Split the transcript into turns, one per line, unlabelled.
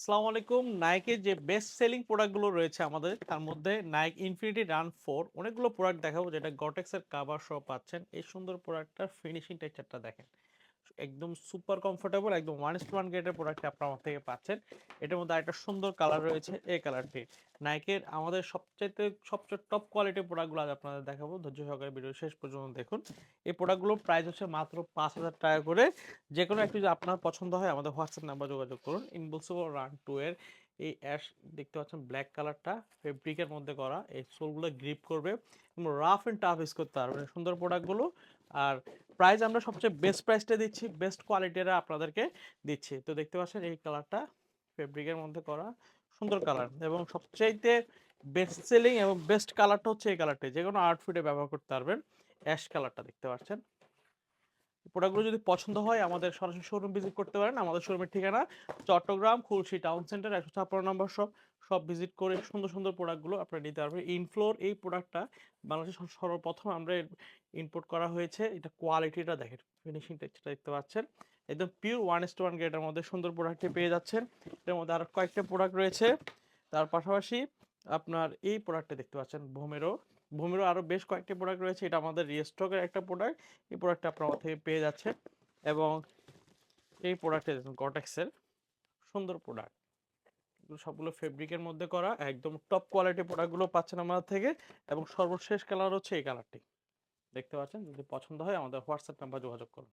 আসসালামু আলাইকুম। নাইকের যে বেস্ট সেলিং প্রোডাক্ট গুলো রয়েছে আমাদের, তার মধ্যে নাইক ইনফিনিটি রান 4 অনেকগুলো প্রোডাক্ট দেখাবো, যেটা গটেক্স এর কভার সহ পাচ্ছেন। এই সুন্দর প্রোডাক্টটার ফিনিশিং টেক্সচারটা দেখেন। একদম সুপার কমফোর্টেবল, একদম 1:1 গ্রেডের প্রোডাক্ট আপনার আমার থেকে পাচ্ছেন। এটার মধ্যে আরেকটা সুন্দর কালার রয়েছে, এই কালারটি। নাইকের আমাদের সবচেয়ে টপ কোয়ালিটির প্রোডাক্টগুলো আজ আপনাদের দেখাবো। ধৈর্য সহকারে ভিডিও শেষ পর্যন্ত দেখুন। এই প্রোডাক্টগুলোর প্রাইস হচ্ছে মাত্র ৫,০০০ টাকা করে। যেকোনো একটি যদি আপনার পছন্দ হয় আমাদের হোয়াটসঅ্যাপ নাম্বার যোগাযোগ করুন। ইনভিncible রান 2 এর এই অ্যাশ দেখতে পাচ্ছেন, ব্ল্যাক কালারটা ফেব্রিকের মধ্যে করা। এই সোলগুলো গ্রিপ করবে এবং রাফ এন্ড টাফ ইউজ করতে পারবেন সুন্দর প্রোডাক্টগুলো। আর প্রাইস আমরা সবচেয়ে বেস্ট প্রাইসটা দিচ্ছি, বেস্ট কোয়ালিটির আপনাদেরকে দিচ্ছি। তো দেখতে পাচ্ছেন এই কালারটা ফেব্রিকের মধ্যে করা, সুন্দর কালার এবং সবচাইতে বেস্ট সেলিং এবং বেস্ট কালারটা হচ্ছে এই কালারটা। যে কোনো আউটফিটে ব্যবহার করতে পারবেন। অ্যাশ কালারটা দেখতে পাচ্ছেন। প্রোডাক্টগুলো যদি পছন্দ হয় আমাদের সরাসরি শোরুম ভিজিট করতে পারেন। আমাদের শোরুমের ঠিকানা চট্টগ্রাম খুলশী টাউন সেন্টার ১৫৬ নম্বর শপ। সব ভিজিট করে সুন্দর সুন্দর প্রোডাক্টগুলো আপনারা নিতে পারবেন। ইনফ্লোর এই প্রোডাক্টটা বাংলাদেশে সর্বপ্রথম আমরা ইম্পোর্ট করা হয়েছে। এটা কোয়ালিটিটা দেখেন, ফিনিশিং টেক্সচারটা দেখতে পাচ্ছেন, একদম পিওর 1:1 গ্রেডের মধ্যে সুন্দর প্রোডাক্টটি পেয়ে যাচ্ছেন। এর মধ্যে আরো কয়েকটা প্রোডাক্ট রয়েছে। তার পাশাপাশি আপনার এই প্রোডাক্টটা দেখতে পাচ্ছেন ভোমেরো। ভূমিরও আরো বেশ কয়েকটি প্রোডাক্ট রয়েছে। এটা আমাদের রিস্টকের একটা প্রোডাক্ট। এই প্রোডাক্টটা আপনার আমার থেকে পেয়ে যাচ্ছে। এবং এই প্রোডাক্টটা দেখুন, গটেক্সের সুন্দর প্রোডাক্ট। সবগুলো ফেব্রিকের মধ্যে করা, একদম টপ কোয়ালিটি প্রোডাক্টগুলো পাচ্ছেন আমাদের থেকে। এবং সর্বশেষ কালার হচ্ছে এই কালারটি দেখতে পাচ্ছেন। যদি পছন্দ হয় আমাদের হোয়াটসঅ্যাপ নাম্বার যোগাযোগ করুন।